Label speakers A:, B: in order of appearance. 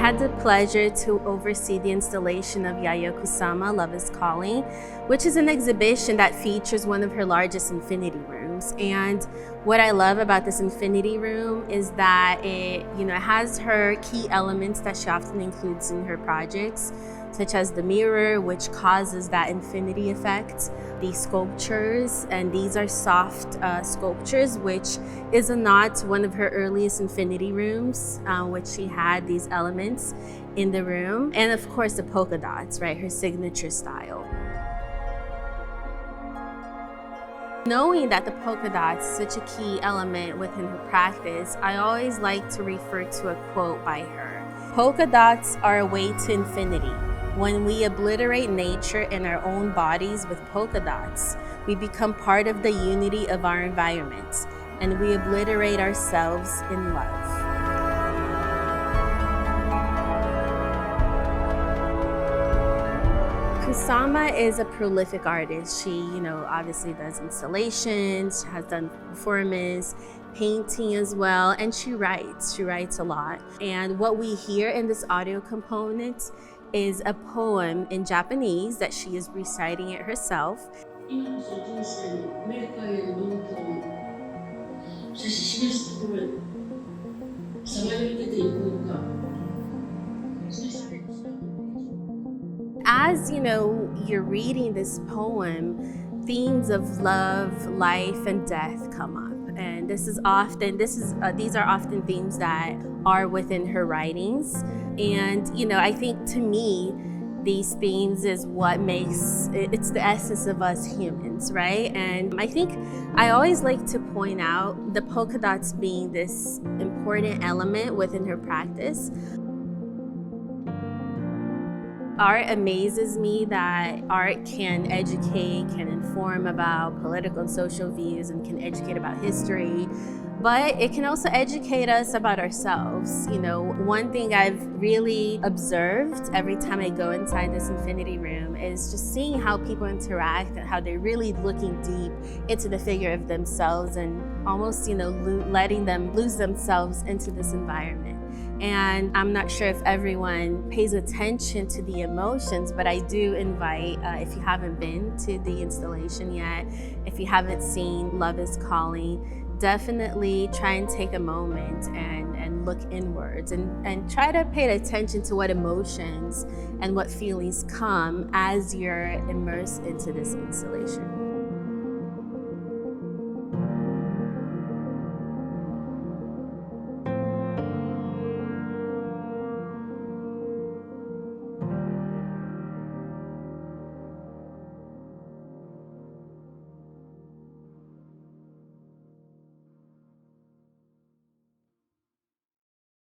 A: had the pleasure to oversee the installation of Yayoi Kusama, Love is Calling, which is an exhibition that features one of her largest infinity rooms. And what I love about this infinity room is that it has her key elements that she often includes in her projects, such as the mirror, which causes that infinity effect, the sculptures, and these are soft sculptures, which is a nod to one of her earliest infinity rooms, which she had these elements in the room. And of course, the polka dots, right, her signature style. Knowing that the polka dots is such a key element within her practice, I always like to refer to a quote by her. Polka dots are a way to infinity. When we obliterate nature and our own bodies with polka dots, we become part of the unity of our environment, and we obliterate ourselves in love. Kusama is a prolific artist. She, obviously does installations, has done performance, painting as well, and she writes a lot. And what we hear in this audio component is a poem in Japanese that she is reciting it herself. As you're reading this poem, themes of love, life, and death come up. And these are often themes that are within her writings. And I think to me, these themes is what it's the essence of us humans, right? And I think I always like to point out the polka dots being this important element within her practice. Art amazes me that art can educate, can inform about political and social views, and can educate about history, but it can also educate us about ourselves. One thing I've really observed every time I go inside this infinity room is just seeing how people interact and how they're really looking deep into the figure of themselves and almost, letting them lose themselves into this environment. And I'm not sure if everyone pays attention to the emotions, but I do invite, if you haven't been to the installation yet, if you haven't seen Love is Calling, definitely try and take a moment and look inwards and try to pay attention to what emotions and what feelings come as you're immersed into this installation.